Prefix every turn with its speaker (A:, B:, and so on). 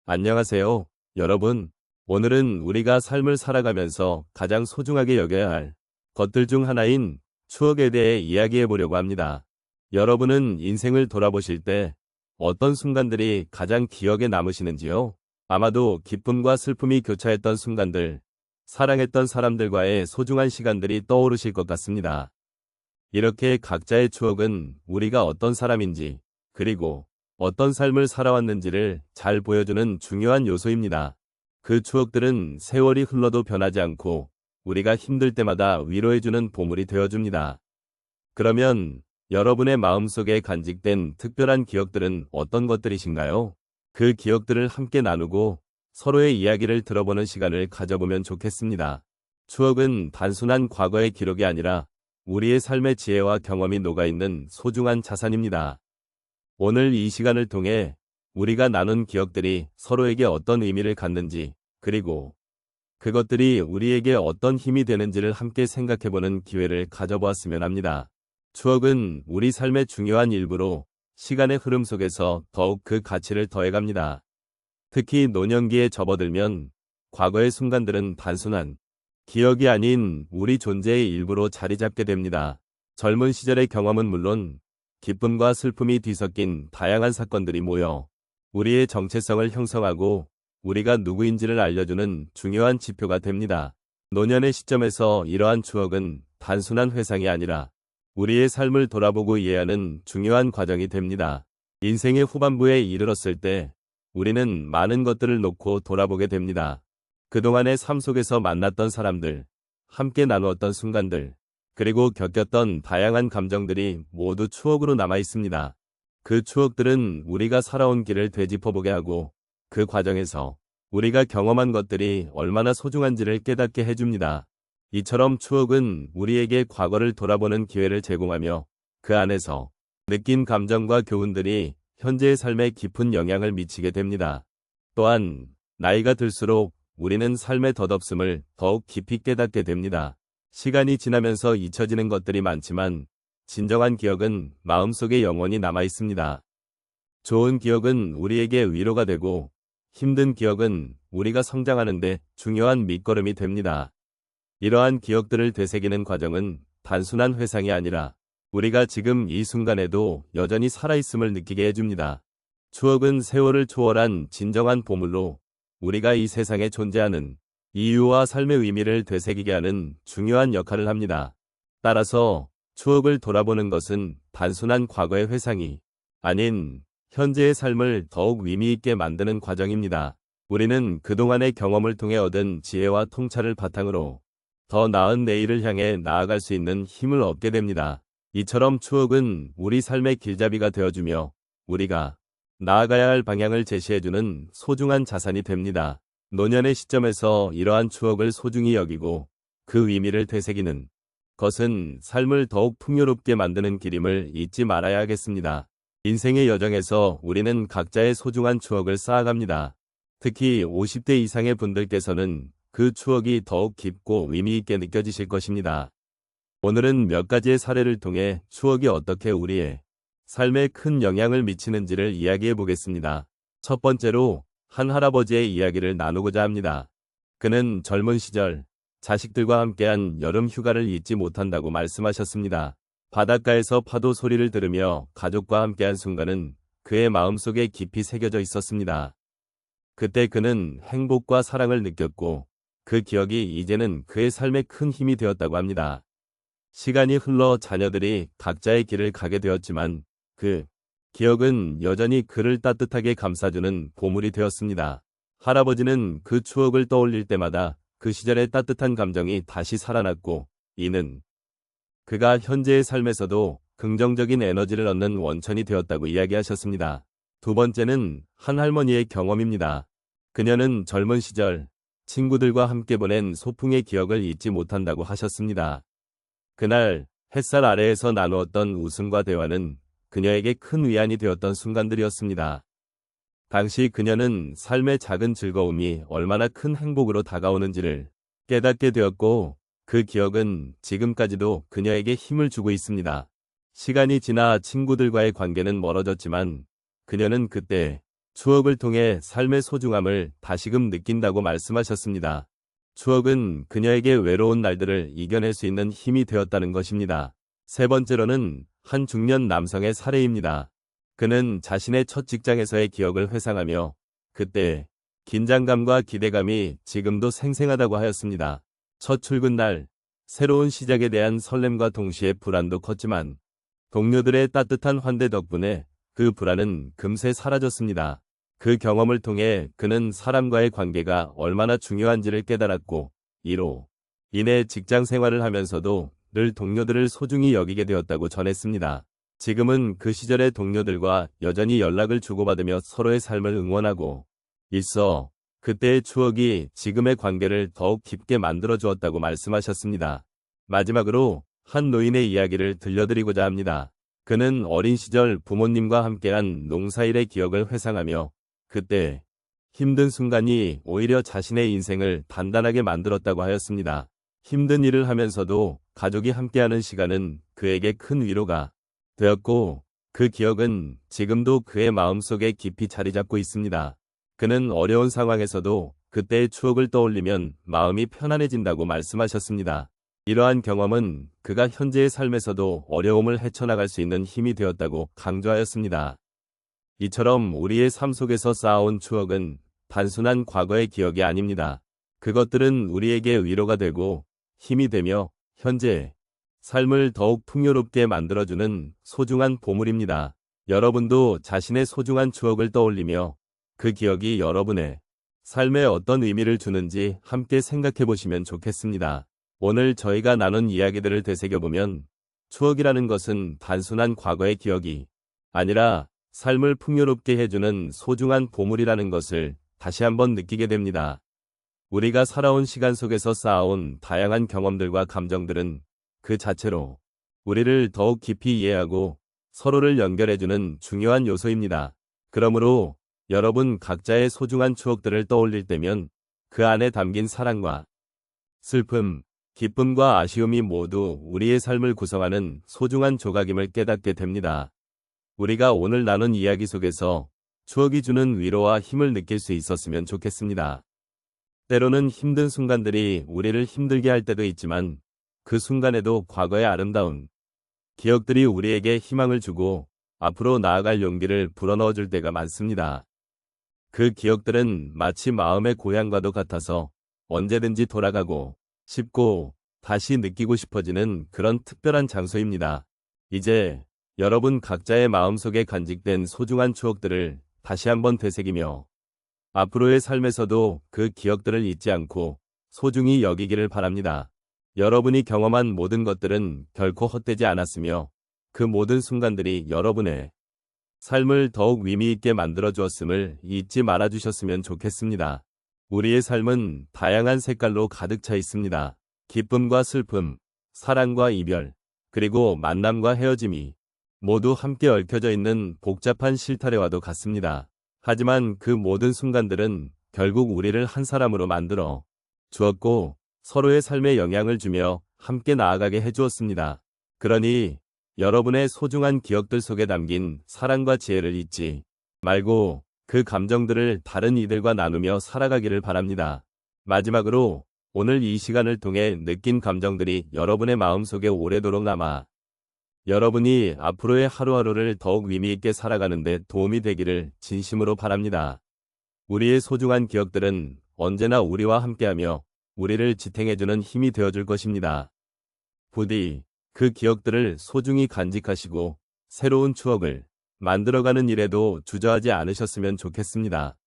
A: 안녕하세요, 여러분. 오늘은 우리가 삶을 살아가면서 가장 소중하게 여겨야 할 것들 중 하나인 추억에 대해 이야기해 보려고 합니다. 여러분은 인생을 돌아보실 때 어떤 순간들이 가장 기억에 남으시는지요? 아마도 기쁨과 슬픔이 교차했던 순간들, 사랑했던 사람들과의 소중한 시간들이 떠오르실 것 같습니다. 이렇게 각자의 추억은 우리가 어떤 사람인지, 그리고 어떤 삶을 살아왔는지를 잘 보여주는 중요한 요소입니다. 그 추억들은 세월이 흘러도 변하지 않고 우리가 힘들 때마다 위로해주는 보물이 되어줍니다. 그러면 여러분의 마음속에 간직된 특별한 기억들은 어떤 것들이신가요? 그 기억들을 함께 나누고 서로의 이야기를 들어보는 시간을 가져보면 좋겠습니다. 추억은 단순한 과거의 기록이 아니라 우리의 삶의 지혜와 경험이 녹아있는 소중한 자산입니다. 오늘 이 시간을 통해 우리가 나눈 기억들이 서로에게 어떤 의미를 갖는지, 그리고 그것들이 우리에게 어떤 힘이 되는지를 함께 생각해보는 기회를 가져보았으면 합니다. 추억은 우리 삶의 중요한 일부로 시간의 흐름 속에서 더욱 그 가치를 더해갑니다. 특히 노년기에 접어들면 과거의 순간들은 단순한 기억이 아닌 우리 존재의 일부로 자리 잡게 됩니다. 젊은 시절의 경험은 물론 기쁨과 슬픔이 뒤섞인 다양한 사건들이 모여 우리의 정체성을 형성하고 우리가 누구인지를 알려주는 중요한 지표가 됩니다. 노년의 시점에서 이러한 추억은 단순한 회상이 아니라 우리의 삶을 돌아보고 이해하는 중요한 과정이 됩니다. 인생의 후반부에 이르렀을 때 우리는 많은 것들을 놓고 돌아보게 됩니다. 그동안의 삶 속에서 만났던 사람들, 함께 나누었던 순간들, 그리고 겪었던 다양한 감정들이 모두 추억으로 남아 있습니다. 그 추억들은 우리가 살아온 길을 되짚어보게 하고 그 과정에서 우리가 경험한 것들이 얼마나 소중한지를 깨닫게 해줍니다. 이처럼 추억은 우리에게 과거를 돌아보는 기회를 제공하며 그 안에서 느낀 감정과 교훈들이 현재의 삶에 깊은 영향을 미치게 됩니다. 또한 나이가 들수록 우리는 삶의 덧없음을 더욱 깊이 깨닫게 됩니다. 시간이 지나면서 잊혀지는 것들이 많지만 진정한 기억은 마음속에 영원히 남아 있습니다. 좋은 기억은 우리에게 위로가 되고 힘든 기억은 우리가 성장하는 데 중요한 밑거름이 됩니다. 이러한 기억들을 되새기는 과정은 단순한 회상이 아니라 우리가 지금 이 순간에도 여전히 살아있음을 느끼게 해줍니다. 추억은 세월을 초월한 진정한 보물로 우리가 이 세상에 존재하는 이유와 삶의 의미를 되새기게 하는 중요한 역할을 합니다. 따라서 추억을 돌아보는 것은 단순한 과거의 회상이 아닌 현재의 삶을 더욱 의미 있게 만드는 과정입니다. 우리는 그동안의 경험을 통해 얻은 지혜와 통찰을 바탕으로 더 나은 내일을 향해 나아갈 수 있는 힘을 얻게 됩니다. 이처럼 추억은 우리 삶의 길잡이가 되어주며 우리가 나아가야 할 방향을 제시해주는 소중한 자산이 됩니다. 노년의 시점에서 이러한 추억을 소중히 여기고 그 의미를 되새기는 것은 삶을 더욱 풍요롭게 만드는 길임을 잊지 말아야 하겠습니다. 인생의 여정에서 우리는 각자의 소중한 추억을 쌓아갑니다. 특히 50대 이상의 분들께서는 그 추억이 더욱 깊고 의미 있게 느껴지실 것입니다. 오늘은 몇 가지의 사례를 통해 추억이 어떻게 우리의 삶에 큰 영향을 미치는지를 이야기해 보겠습니다. 첫 번째로 한 할아버지의 이야기를 나누고자 합니다. 그는 젊은 시절 자식들과 함께한 여름 휴가를 잊지 못한다고 말씀하셨습니다. 바닷가에서 파도 소리를 들으며 가족과 함께한 순간은 그의 마음속에 깊이 새겨져 있었습니다. 그때 그는 행복과 사랑을 느꼈고 그 기억이 이제는 그의 삶에 큰 힘이 되었다고 합니다. 시간이 흘러 자녀들이 각자의 길을 가게 되었지만 그 기억은 여전히 그를 따뜻하게 감싸주는 보물이 되었습니다. 할아버지는 그 추억을 떠올릴 때마다 그 시절의 따뜻한 감정이 다시 살아났고 이는 그가 현재의 삶에서도 긍정적인 에너지를 얻는 원천이 되었다고 이야기하셨습니다. 두 번째는 한 할머니의 경험입니다. 그녀는 젊은 시절 친구들과 함께 보낸 소풍의 기억을 잊지 못한다고 하셨습니다. 그날 햇살 아래에서 나누었던 웃음과 대화는 그녀에게 큰 위안이 되었던 순간들이었습니다. 당시 그녀는 삶의 작은 즐거움이 얼마나 큰 행복으로 다가오는지를 깨닫게 되었고 그 기억은 지금까지도 그녀에게 힘을 주고 있습니다. 시간이 지나 친구들과의 관계는 멀어졌지만 그녀는 그때 추억을 통해 삶의 소중함을 다시금 느낀다고 말씀하셨습니다. 추억은 그녀에게 외로운 날들을 이겨낼 수 있는 힘이 되었다는 것입니다. 세 번째로는 한 중년 남성의 사례입니다. 그는 자신의 첫 직장에서의 기억을 회상하며 그때 긴장감과 기대감이 지금도 생생하다고 하였습니다. 첫 출근 날, 새로운 시작에 대한 설렘과 동시에 불안도 컸지만 동료들의 따뜻한 환대 덕분에 그 불안은 금세 사라졌습니다. 그 경험을 통해 그는 사람과의 관계가 얼마나 중요한지를 깨달았고 이로 인해 직장 생활을 하면서도 늘 동료들을 소중히 여기게 되었다고 전했습니다. 지금은 그 시절의 동료들과 여전히 연락을 주고받으며 서로의 삶을 응원하고 있어 그때의 추억이 지금의 관계를 더욱 깊게 만들어 주었다고 말씀하셨습니다. 마지막으로 한 노인의 이야기를 들려드리고자 합니다. 그는 어린 시절 부모님과 함께한 농사일의 기억을 회상하며 그때 힘든 순간이 오히려 자신의 인생을 단단하게 만들었다고 하였습니다. 힘든 일을 하면서도 가족이 함께하는 시간은 그에게 큰 위로가 되었고 그 기억은 지금도 그의 마음속에 깊이 자리 잡고 있습니다. 그는 어려운 상황에서도 그때의 추억을 떠올리면 마음이 편안해진다고 말씀하셨습니다. 이러한 경험은 그가 현재의 삶에서도 어려움을 헤쳐나갈 수 있는 힘이 되었다고 강조하였습니다. 이처럼 우리의 삶 속에서 쌓아온 추억은 단순한 과거의 기억이 아닙니다. 그것들은 우리에게 위로가 되고 힘이 되며 현재 삶을 더욱 풍요롭게 만들어주는 소중한 보물입니다. 여러분도 자신의 소중한 추억을 떠올리며 그 기억이 여러분의 삶에 어떤 의미를 주는지 함께 생각해 보시면 좋겠습니다. 오늘 저희가 나눈 이야기들을 되새겨보면 추억이라는 것은 단순한 과거의 기억이 아니라 삶을 풍요롭게 해주는 소중한 보물이라는 것을 다시 한번 느끼게 됩니다. 우리가 살아온 시간 속에서 쌓아온 다양한 경험들과 감정들은 그 자체로 우리를 더욱 깊이 이해하고 서로를 연결해주는 중요한 요소입니다. 그러므로 여러분 각자의 소중한 추억들을 떠올릴 때면 그 안에 담긴 사랑과 슬픔, 기쁨과 아쉬움이 모두 우리의 삶을 구성하는 소중한 조각임을 깨닫게 됩니다. 우리가 오늘 나눈 이야기 속에서 추억이 주는 위로와 힘을 느낄 수 있었으면 좋겠습니다. 때로는 힘든 순간들이 우리를 힘들게 할 때도 있지만 그 순간에도 과거의 아름다운 기억들이 우리에게 희망을 주고 앞으로 나아갈 용기를 불어넣어 줄 때가 많습니다. 그 기억들은 마치 마음의 고향과도 같아서 언제든지 돌아가고 싶고 다시 느끼고 싶어지는 그런 특별한 장소입니다. 이제 여러분 각자의 마음속에 간직된 소중한 추억들을 다시 한번 되새기며 앞으로의 삶에서도 그 기억들을 잊지 않고 소중히 여기기를 바랍니다. 여러분이 경험한 모든 것들은 결코 헛되지 않았으며 그 모든 순간들이 여러분의 삶을 더욱 의미 있게 만들어 주었음을 잊지 말아 주셨으면 좋겠습니다. 우리의 삶은 다양한 색깔로 가득 차 있습니다. 기쁨과 슬픔, 사랑과 이별, 그리고 만남과 헤어짐이 모두 함께 얽혀져 있는 복잡한 실타래와도 같습니다. 하지만 그 모든 순간들은 결국 우리를 한 사람으로 만들어 주었고 서로의 삶에 영향을 주며 함께 나아가게 해주었습니다. 그러니 여러분의 소중한 기억들 속에 담긴 사랑과 지혜를 잊지 말고 그 감정들을 다른 이들과 나누며 살아가기를 바랍니다. 마지막으로 오늘 이 시간을 통해 느낀 감정들이 여러분의 마음속에 오래도록 남아 여러분이 앞으로의 하루하루를 더욱 의미 있게 살아가는 데 도움이 되기를 진심으로 바랍니다. 우리의 소중한 기억들은 언제나 우리와 함께하며 우리를 지탱해주는 힘이 되어줄 것입니다. 부디 그 기억들을 소중히 간직하시고 새로운 추억을 만들어가는 일에도 주저하지 않으셨으면 좋겠습니다.